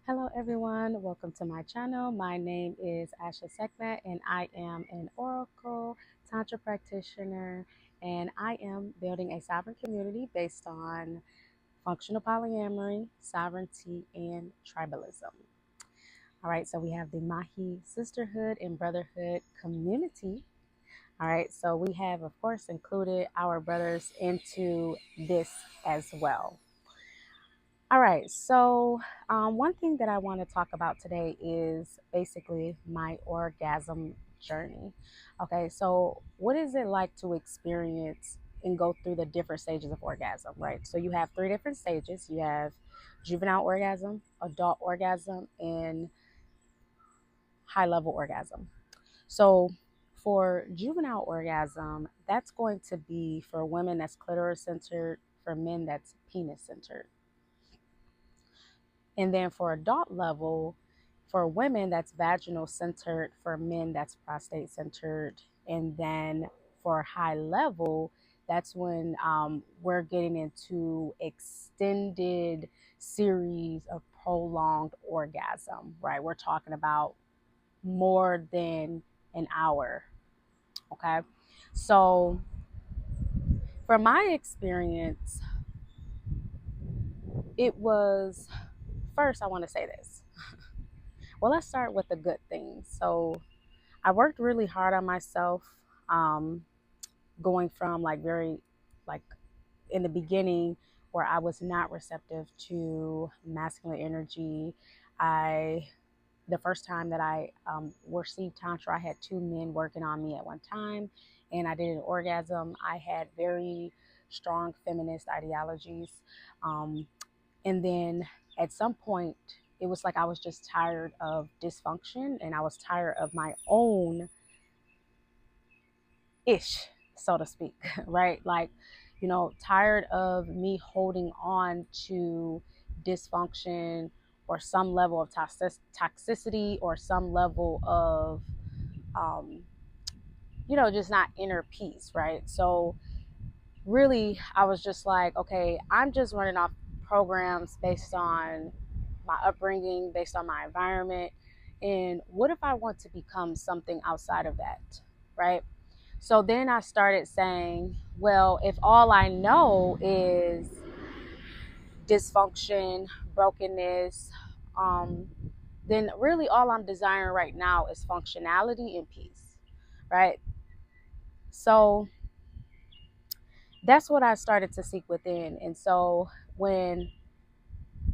Hello everyone, welcome to my channel. My name is Asha Sekhmet and I am an Oracle Tantra practitioner, and I am building a sovereign community based on functional polyamory, sovereignty, and tribalism. All right, so we have the Maji Sisterhood and Brotherhood community. All right, so we have of course included our brothers into this as well. All right, so one thing that I want to talk about today is basically my orgasm journey. Okay, so what is it like to experience and go through the different stages of orgasm, right? So you have three different stages. You have juvenile orgasm, adult orgasm, and high level orgasm. So for juvenile orgasm, that's going to be for women that's clitoris centered, for men that's penis centered. And then for adult level, for women, that's vaginal centered. For men, that's prostate centered. And then for high level, that's when we're getting into extended series of prolonged orgasm, right? We're talking about more than an hour. Okay. So, for my experience, it was first, I want to say this. Well, let's start with the good things. So, I worked really hard on myself, um, going from like in the beginning where I was not receptive to masculine energy. I, the first time that I received Tantra, I had two men working on me at one time, and I did an orgasm. I had very strong feminist ideologies. Um, and then at some point, it was like I was just tired of dysfunction and I was tired of my own ish, so to speak, right? Like, tired of me holding on to dysfunction or some level of toxicity or some level of, um, just not inner peace, right? So, really, I was just like, okay, I'm just running off programs based on my upbringing, based on my environment. And what if I want to become something outside of that, right? So then I started saying, well, if all I know is dysfunction, brokenness, um, then really all I'm desiring right now is functionality and peace, right? So that's what I started to seek within. And so when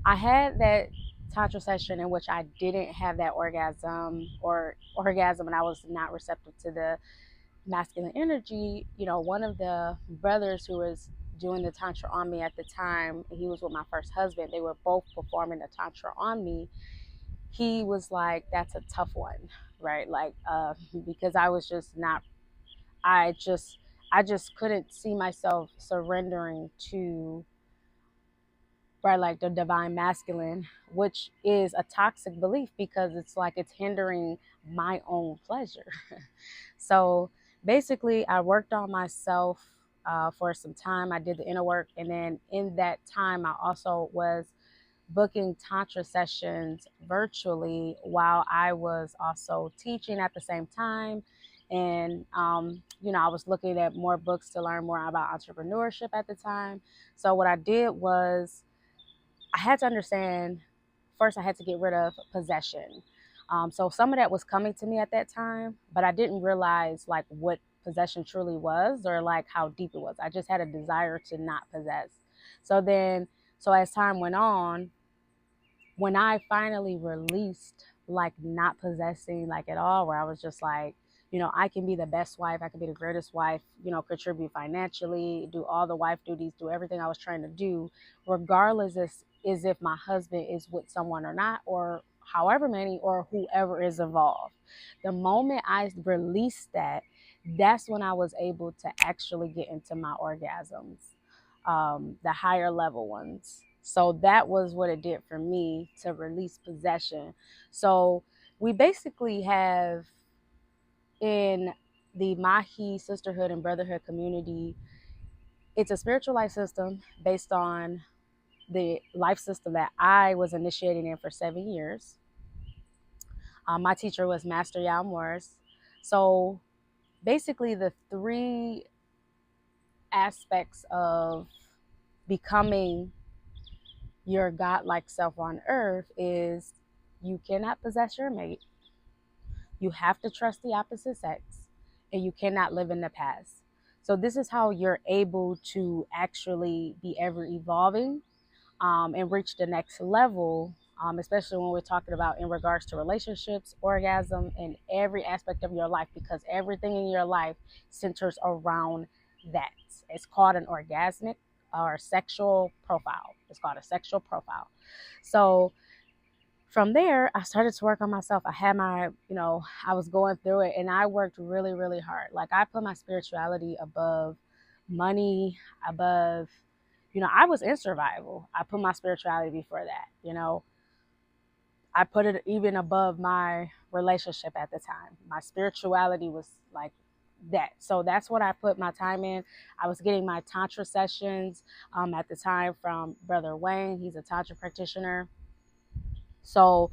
I had that tantra session in which I didn't have that orgasm and I was not receptive to the masculine energy, one of the brothers who was doing the tantra on me at the time, he was with my first husband. They were both performing the tantra on me. He was like, "That's a tough one, right?" Like, because I was just not. I just, I just couldn't see myself surrendering to, right, like the divine masculine, which is a toxic belief because it's like it's hindering my own pleasure. So basically, I worked on myself for some time. I did the inner work. And then in that time, I also was booking Tantra sessions virtually while I was also teaching at the same time. And, I was looking at more books to learn more about entrepreneurship at the time. So what I did was I had to understand first, I had to get rid of possession. So some of that was coming to me at that time, but I didn't realize like what possession truly was or like how deep it was. I just had a desire to not possess. So then, so as time went on, when I finally released like not possessing like at all, where I was just like, I can be the best wife, I can be the greatest wife, contribute financially, do all the wife duties, do everything I was trying to do, regardless is if my husband is with someone or not, or however many, or whoever is involved. The moment I released that, that's when I was able to actually get into my orgasms, the higher level ones. So that was what it did for me to release possession. So we basically have in the Maji Sisterhood and Brotherhood community, it's a spiritual life system based on the life system that I was initiating in for 7 years. My teacher was Master Yao Morris. So basically, the three aspects of becoming your godlike self on earth is you cannot possess your mate, you have to trust the opposite sex, and you cannot live in the past. So this is how you're able to actually be ever evolving, and reach the next level, especially when we're talking about in regards to relationships, orgasm, and every aspect of your life, because everything in your life centers around that. It's called an orgasmic or sexual profile. It's called a sexual profile. So from there, I started to work on myself. I had my, I was going through it, and I worked really, really hard. Like, I put my spirituality above money, above, I was in survival. I put my spirituality before that. I put it even above my relationship at the time. My spirituality was like that. So that's what I put my time in. I was getting my Tantra sessions at the time from Brother Wayne. He's a Tantra practitioner. So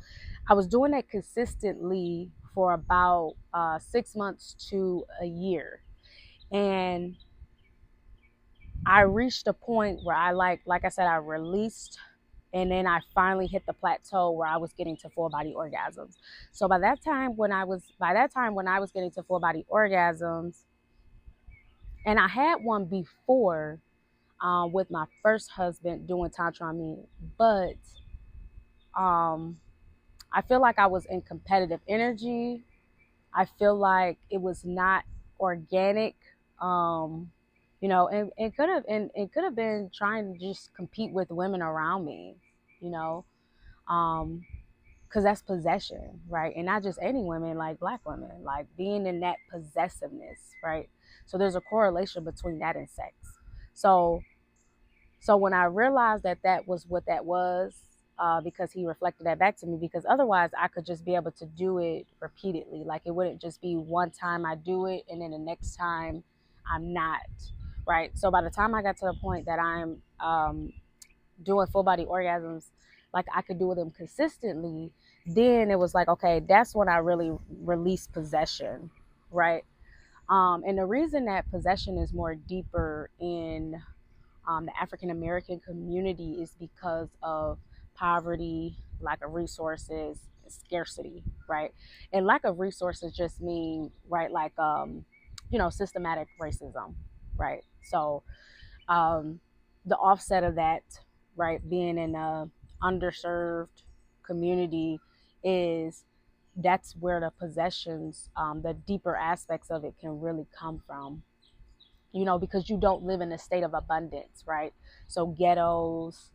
I was doing that consistently for about 6 months to a year. And I reached a point where like I said, I released, and then I finally hit the plateau where I was getting to full body orgasms. So by that time when I was getting to full body orgasms, and I had one before with my first husband doing Tantra on me, but I feel like I was in competitive energy. I feel like it was not organic. And it could have been trying to just compete with women around me, you know, because that's possession, right? And not just any women, like Black women, like being in that possessiveness, right? So there's a correlation between that and sex. So when I realized that that was what that was, because he reflected that back to me, because otherwise I could just be able to do it repeatedly. Like, it wouldn't just be one time I do it and then the next time I'm not, right? So by the time I got to the point that I'm doing full body orgasms, like I could do them consistently, then it was like, okay, that's when I really release possession, right? And the reason that possession is more deeper in the African American community is because of poverty, lack of resources, scarcity, right? And lack of resources just mean, right, like, systematic racism, right? So the offset of that, right, being in a underserved community, is that's where the possessions, the deeper aspects of it can really come from, because you don't live in a state of abundance, right? So ghettos,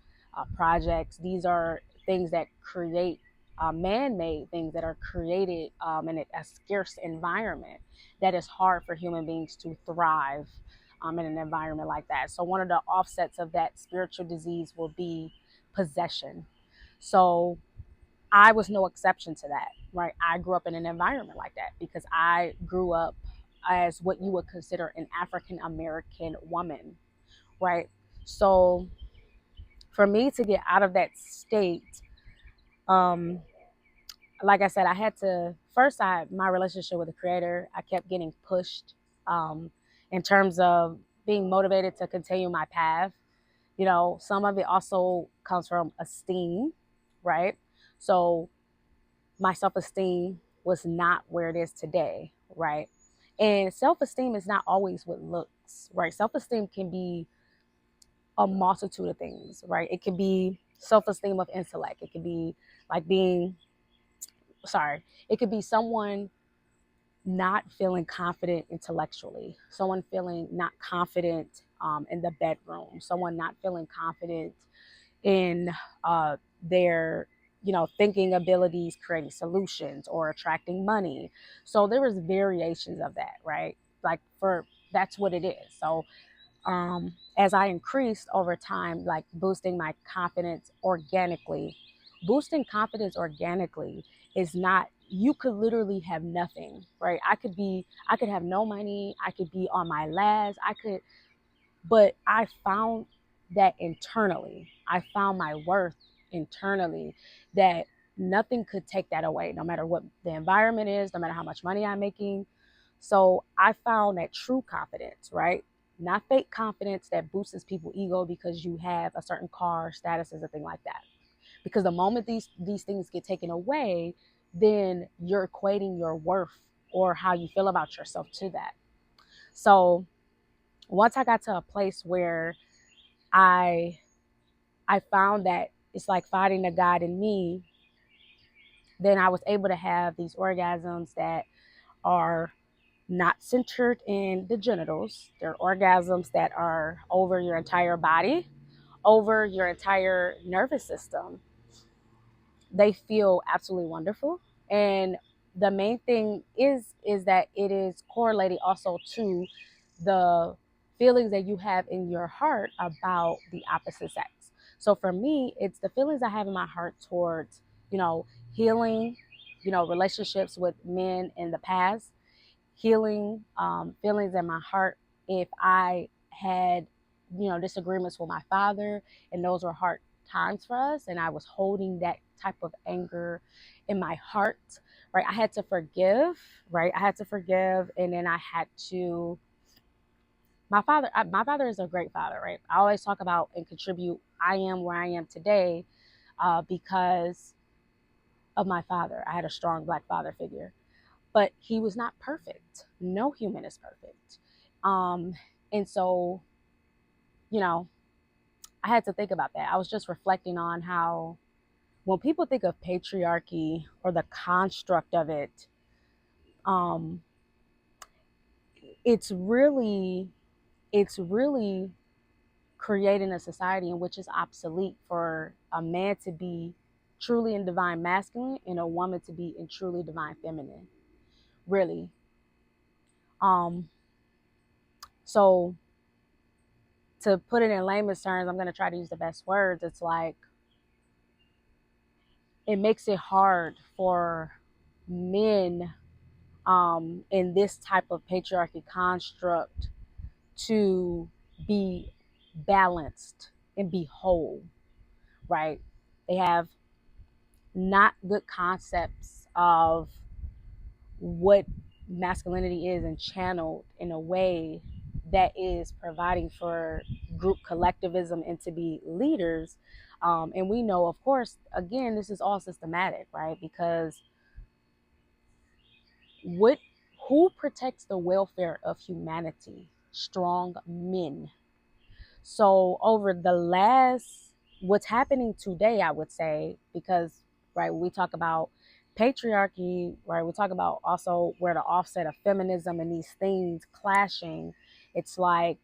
projects, these are things that create man-made things that are created in a scarce environment that is hard for human beings to thrive in an environment like that. So one of the offsets of that spiritual disease will be possession. So I was no exception to that, right? I grew up in an environment like that because I grew up as what you would consider an African American woman, right? So for me to get out of that state, like I said, I had to first, my relationship with the creator, I kept getting pushed in terms of being motivated to continue my path. Some of it also comes from esteem, right? So my self-esteem was not where it is today, right? And self-esteem is not always what looks, right? Self-esteem can be a multitude of things, right? It can be self-esteem of intellect. It could be like it could be someone not feeling confident intellectually, someone feeling not confident in the bedroom, someone not feeling confident in their thinking abilities, creating solutions, or attracting money. So there was variations of that, right? Like, that's what it is. So as I increased over time, like boosting my confidence organically, boosting confidence organically is not, you could literally have nothing, right? I could have no money, I could be on my last, but I found that internally. I found my worth internally, that nothing could take that away, no matter what the environment is, no matter how much money I'm making. So I found that true confidence, right? Not fake confidence that boosts people's ego because you have a certain car, status, and thing like that. Because the moment these things get taken away, then you're equating your worth or how you feel about yourself to that. So once I got to a place where I found that it's like finding the God in me, then I was able to have these orgasms that are not centered in the genitals. They're orgasms that are over your entire body, over your entire nervous system. They feel absolutely wonderful. And the main thing is that it is correlated also to the feelings that you have in your heart about the opposite sex. So for me, it's the feelings I have in my heart towards, healing, relationships with men in the past, healing feelings in my heart if I had, disagreements with my father, and those were hard times for us, and I was holding that type of anger in my heart, right? I had to forgive, right? I had to forgive, and then I had to. My father is a great father, right? I always talk about and contribute. I am where I am today because of my father. I had a strong Black father figure, but he was not perfect. No human is perfect. And so, I had to think about that. I was just reflecting on how when people think of patriarchy or the construct of it, um, it's really creating a society in which it's obsolete for a man to be truly in divine masculine and a woman to be in truly divine feminine. Really. So to put it in layman's terms, I'm going to try to use the best words. It's like, it makes it hard for men in this type of patriarchy construct to be balanced and be whole, right? They have not good concepts of what masculinity is and channeled in a way that is providing for group collectivism and to be leaders. And we know, of course, again, this is all systematic, right? Because what who protects the welfare of humanity? Strong men. So over the last, what's happening today, I would say, because right, we talk about patriarchy, right? We talk about also where the offset of feminism and these things clashing. It's like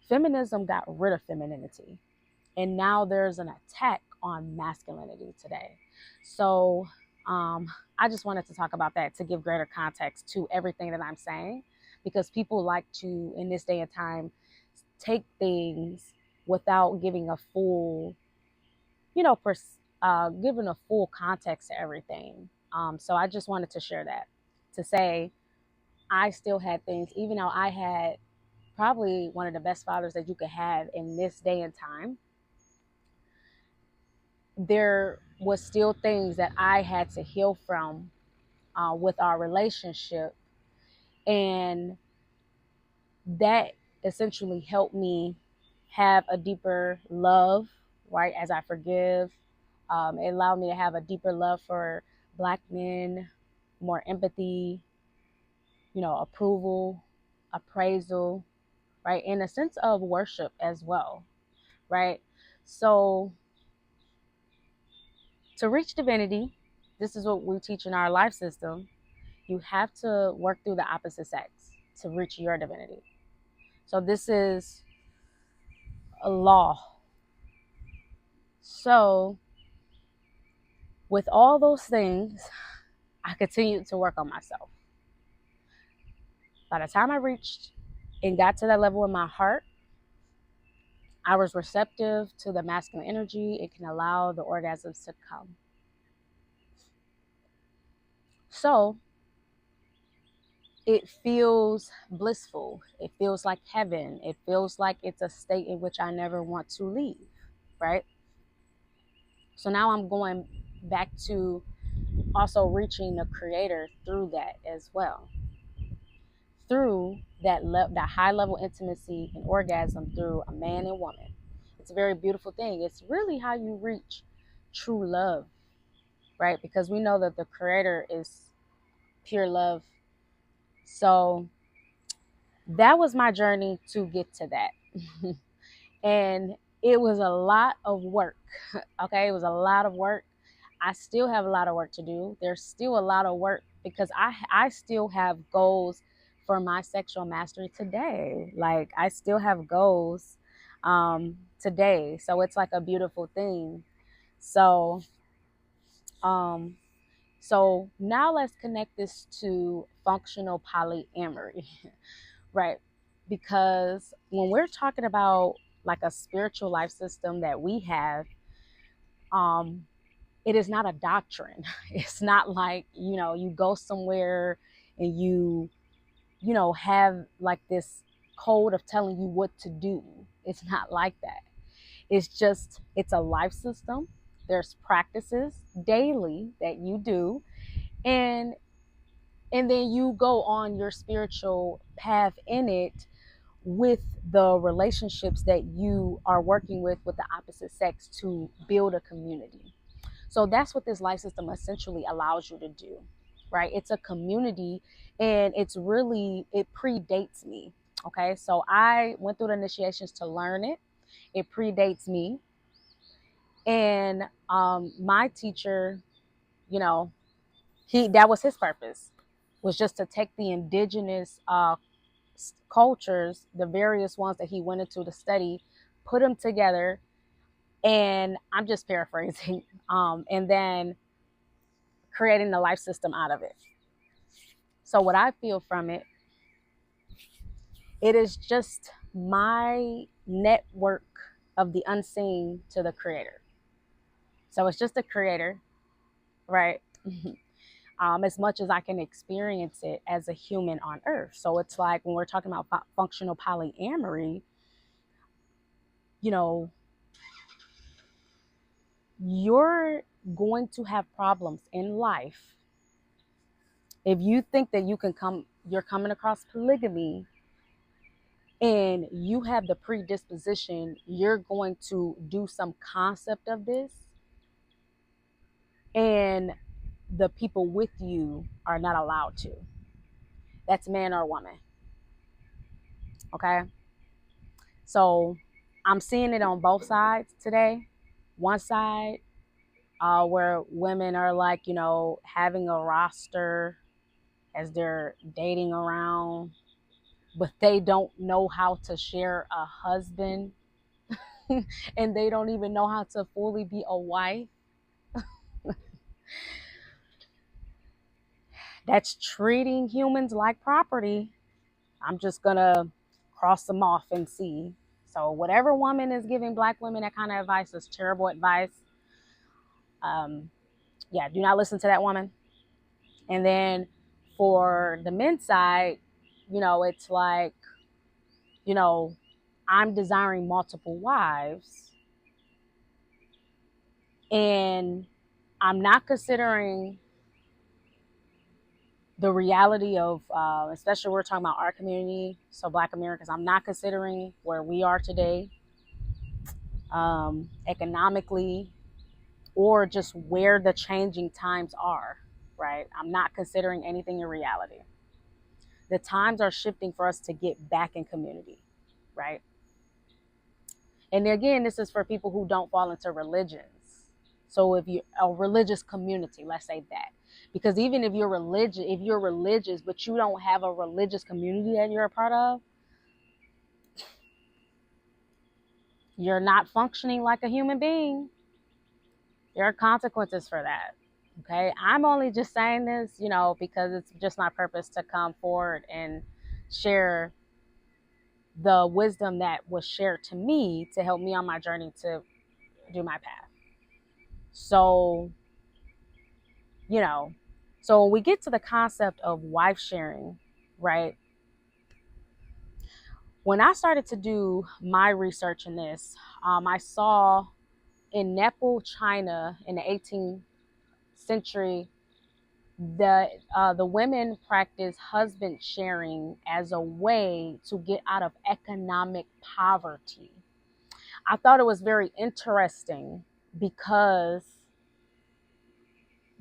feminism got rid of femininity, and now there's an attack on masculinity today. So I just wanted to talk about that to give greater context to everything that I'm saying, because people like to, in this day and time, take things without giving a full, giving a full context to everything. So I just wanted to share that, to say I still had things, even though I had probably one of the best fathers that you could have in this day and time, there was still things that I had to heal from with our relationship. And that essentially helped me have a deeper love, right? As I forgive, it allowed me to have a deeper love for Black men, more empathy, approval, appraisal, right? And a sense of worship as well, right? So to reach divinity, this is what we teach in our life system. You have to work through the opposite sex to reach your divinity. So this is a law. So with all those things, I continued to work on myself. By the time I reached and got to that level in my heart, I was receptive to the masculine energy. It can allow the orgasms to come. So it feels blissful. It feels like heaven. It feels like it's a state in which I never want to leave, right? So now I'm going back to also reaching the creator through that as well. Through that high level intimacy and orgasm through a man and woman. It's a very beautiful thing. It's really how you reach true love, right? Because we know that the creator is pure love. So that was my journey to get to that. And it was a lot of work. Okay, it was a lot of work. I still have a lot of work to do. There's still a lot of work because I still have goals for my sexual mastery today. Like I still have goals today. So it's like a beautiful thing. So um so now let's connect this to functional polyamory. Right? Because when we're talking about like a spiritual life system that we have, um, it is not a doctrine. It's not like, you go somewhere and you have like this code of telling you what to do. It's not like that. It's a life system. There's practices daily that you do, and then you go on your spiritual path in it with the relationships that you are working with the opposite sex to build a community. So that's what this life system essentially allows you to do, right? It's a community, and it predates me. Okay, so I went through the initiations to learn it. It predates me, and my teacher, you know, that was his purpose, was just to take the indigenous cultures, the various ones that he went into to study, put them together, and I'm just paraphrasing, and then creating the life system out of it. So what I feel from it, it is just my network of the unseen to the creator. So it's just the creator, right? As much as I can experience it as a human on earth. So it's like when we're talking about functional polyamory, you know, you're going to have problems in life if you think that you're coming across polygamy and you have the predisposition, you're going to do some concept of this, and the people with you are not allowed to. That's man or woman. Okay. So I'm seeing it on both sides today. One side, where women are like, having a roster as they're dating around, but they don't know how to share a husband and they don't even know how to fully be a wife. That's treating humans like property. I'm just gonna cross them off and see. So whatever woman is giving black women that kind of advice is terrible advice. Yeah, do not listen to that woman. And then for the men's side, it's like, you know, I'm desiring multiple wives, and I'm not considering the reality of, especially we're talking about our community, so Black Americans, I'm not considering where we are today, economically, or just where the changing times are, right? I'm not considering anything in reality. The times are shifting for us to get back in community, right? And again, this is for people who don't fall into religions. So if you're a religious community, let's say that. Because even if you're religious, but you don't have a religious community that you're a part of, you're not functioning like a human being. There are consequences for that. Okay. I'm only just saying this, because it's just my purpose to come forward and share the wisdom that was shared to me to help me on my journey to do my path. So, so when we get to the concept of wife sharing, right? When I started to do my research in this, I saw in Nepal, China, in the 18th century, the women practiced husband sharing as a way to get out of economic poverty. I thought it was very interesting because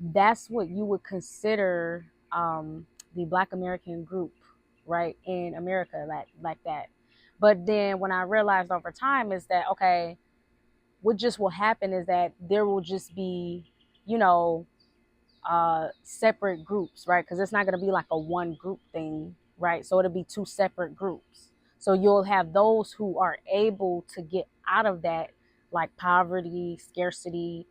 that's what you would consider the Black American group, right, in America, like that. But then when I realized over time is that, okay, what just will happen is that there will just be, you know, separate groups, right? Because it's not going to be like a one group thing, right? So it'll be two separate groups. So you'll have those who are able to get out of that, like poverty, scarcity.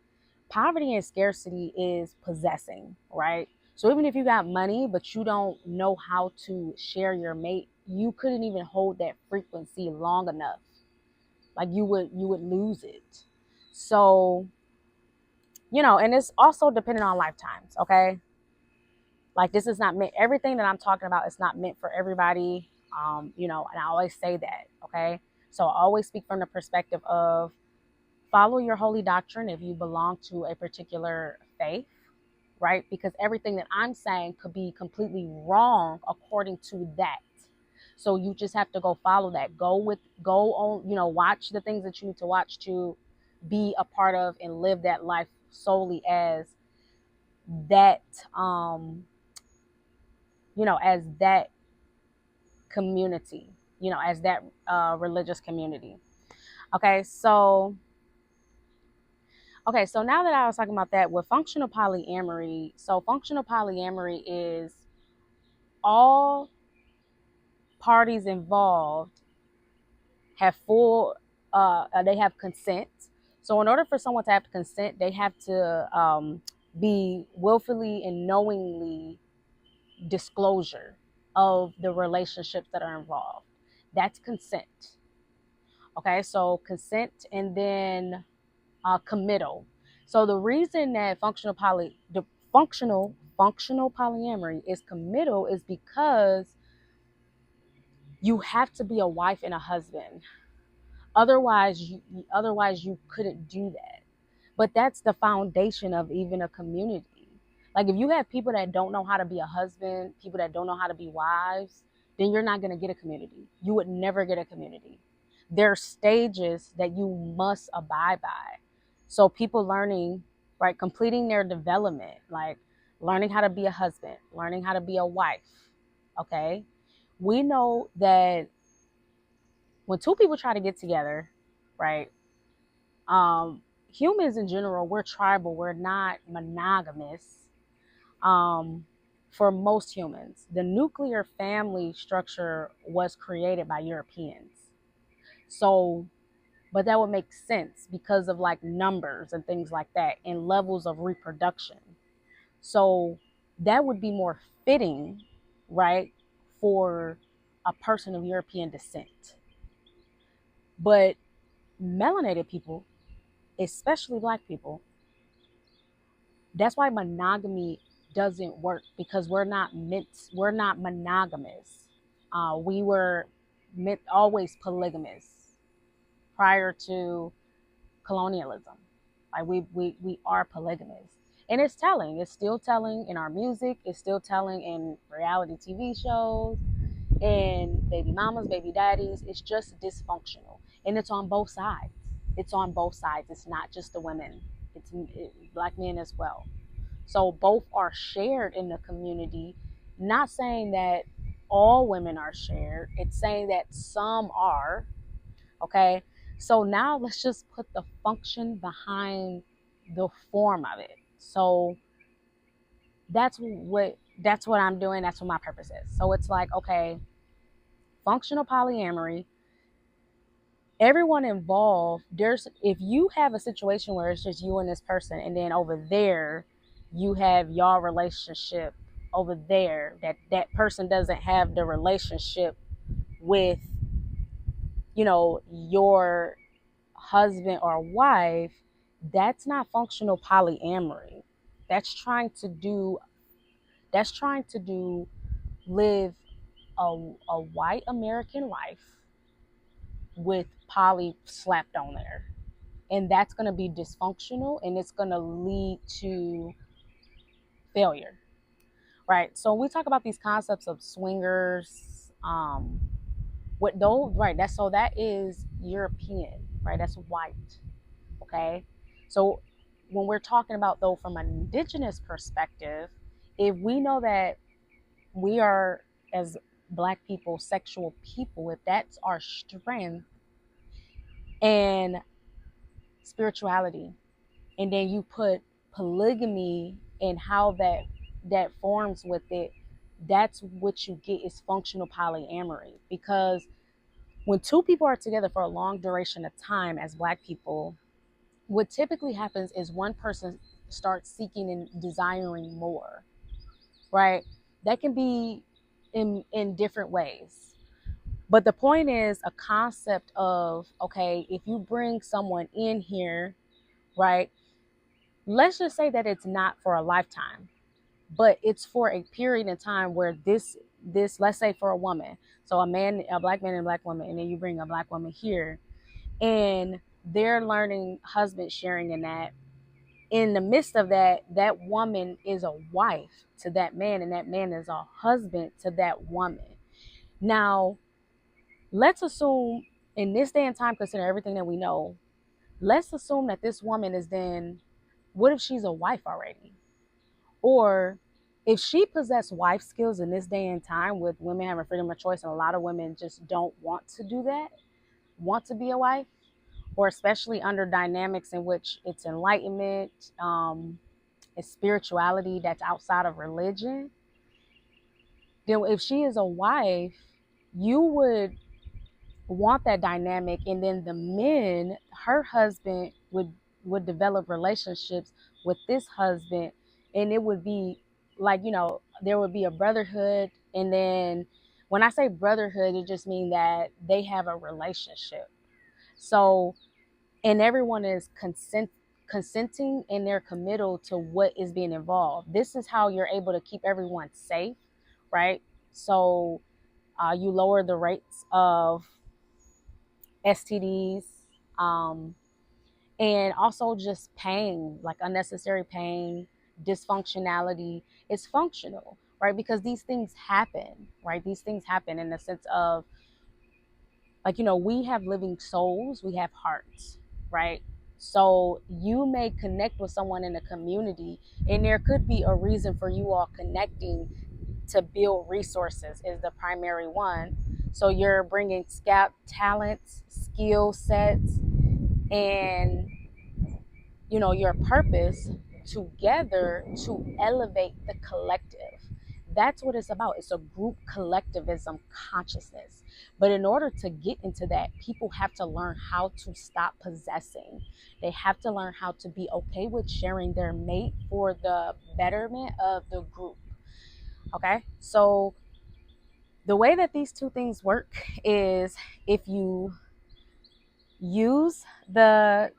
Poverty and scarcity is possessing, right? So even if you got money, but you don't know how to share your mate, you couldn't even hold that frequency long enough. Like you would lose it. So, and it's also dependent on lifetimes, okay? Like this is not meant, everything that I'm talking about is not meant for everybody. And I always say that, okay? So I always speak from the perspective of follow your holy doctrine if you belong to a particular faith, right? Because everything that I'm saying could be completely wrong according to that. So you just have to go follow that. Go on, watch the things that you need to watch to be a part of and live that life solely as that as that community, as that religious community. Okay, so now that I was talking about that with functional polyamory, so functional polyamory is all parties involved have they have consent. So in order for someone to have consent, they have to be willfully and knowingly disclosure of the relationships that are involved. That's consent. Okay, so consent and then committal. So the reason that functional polyamory is committal is because you have to be a wife and a husband. Otherwise you couldn't do that. But that's the foundation of even a community. Like if you have people that don't know how to be a husband, people that don't know how to be wives, then you're not going to get a community. You would never get a community. There are stages that you must abide by. So people learning, right, completing their development, like learning how to be a husband, learning how to be a wife. Okay. We know that when two people try to get together, right? Humans in general, we're tribal, we're not monogamous. For most humans, the nuclear family structure was created by Europeans. So, but that would make sense because of like numbers and things like that and levels of reproduction. So that would be more fitting, right, for a person of European descent. But melanated people, especially Black people, that's why monogamy doesn't work, because we're not monogamous. We were meant always polygamous prior to colonialism. Like we are polygamous. And it's telling. It's still telling in our music. It's still telling in reality TV shows, and baby mamas, baby daddies. It's just dysfunctional. And it's on both sides. It's on both sides. It's not just the women. Black men as well. So both are shared in the community. Not saying that all women are shared. It's saying that some are. Okay. So now let's just put the function behind the form of it. So that's what I'm doing. That's what my purpose is. So it's like, okay, functional polyamory, everyone involved, if you have a situation where it's just you and this person, and then over there you have your relationship over there, that person doesn't have the relationship with your husband or wife, that's not functional polyamory. That's trying to do live a white American life with poly slapped on there. And that's going to be dysfunctional, and it's going to lead to failure, right? So when we talk about these concepts of swingers, what those, right? That is European, right? That's white, okay? So when we're talking about, though, from an indigenous perspective, if we know that we are, as Black people, sexual people, if that's our strength and spirituality, and then you put polygamy and how that forms with it, that's what you get is functional polyamory. Because when two people are together for a long duration of time as Black people, what typically happens is one person starts seeking and desiring more, right? That can be in different ways. But the point is a concept of, okay, if you bring someone in here, right? Let's just say that it's not for a lifetime, but it's for a period in time where this, let's say for a woman, so a Black man and a Black woman, and then you bring a Black woman here, and they're learning husband sharing in that. In the midst of that, that woman is a wife to that man, and that man is a husband to that woman. Now, let's assume in this day and time, consider everything that we know, let's assume that this woman is then, what if she's a wife already? Or if she possessed wife skills in this day and time, with women having freedom of choice, and a lot of women just don't want to do that, want to be a wife, or especially under dynamics in which it's enlightenment, it's spirituality that's outside of religion, then if she is a wife, you would want that dynamic, and then the men, her husband, would develop relationships with this husband, and it would be like, there would be a brotherhood. And then when I say brotherhood, it just means that they have a relationship. So, and everyone is consenting, and they're committal to what is being involved. This is how you're able to keep everyone safe, right? So you lower the rates of STDs, and also just pain, like unnecessary pain, dysfunctionality. It's functional, right? Because these things happen, right? These things happen in the sense of, like, we have living souls, we have hearts, right? So you may connect with someone in a community, and there could be a reason for you all connecting to build resources, is the primary one. So you're bringing scout talents, skill sets, and your purpose together to elevate the collective. That's what it's about. It's a group collectivism consciousness. But in order to get into that, people have to learn how to stop possessing. They have to learn how to be okay with sharing their mate for the betterment of the group. Okay? So the way that these two things work is, if you use the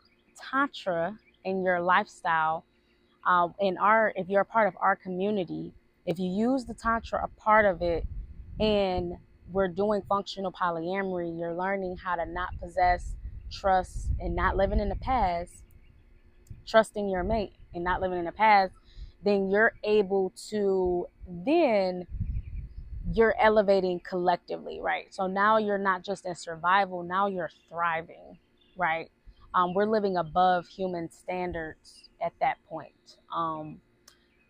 Tantra in your lifestyle, if you're a part of our community, if you use the Tantra, a part of it, and we're doing functional polyamory, you're learning how to not possess, trust, and not living in the past, trusting your mate and not living in the past, then you're able to, then you're elevating collectively, right? So now you're not just in survival, now you're thriving, right? We're living above human standards at that point,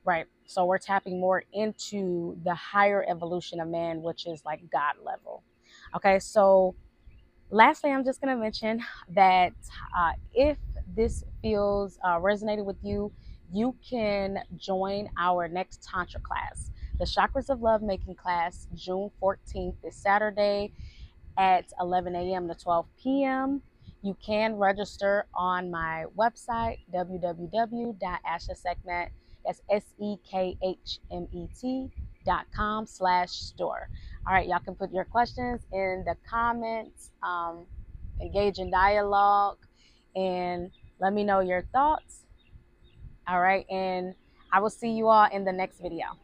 right? So we're tapping more into the higher evolution of man, which is like God level. Okay, so lastly, I'm just going to mention that if this feels resonated with you, you can join our next Tantra class, the Chakras of Love Making class, June 14th, this Saturday at 11 a.m. to 12 p.m. You can register on my website, www.ashasekhmet, that's SEKHMET.com/store. All right, y'all can put your questions in the comments, engage in dialogue, and let me know your thoughts. All right, and I will see you all in the next video.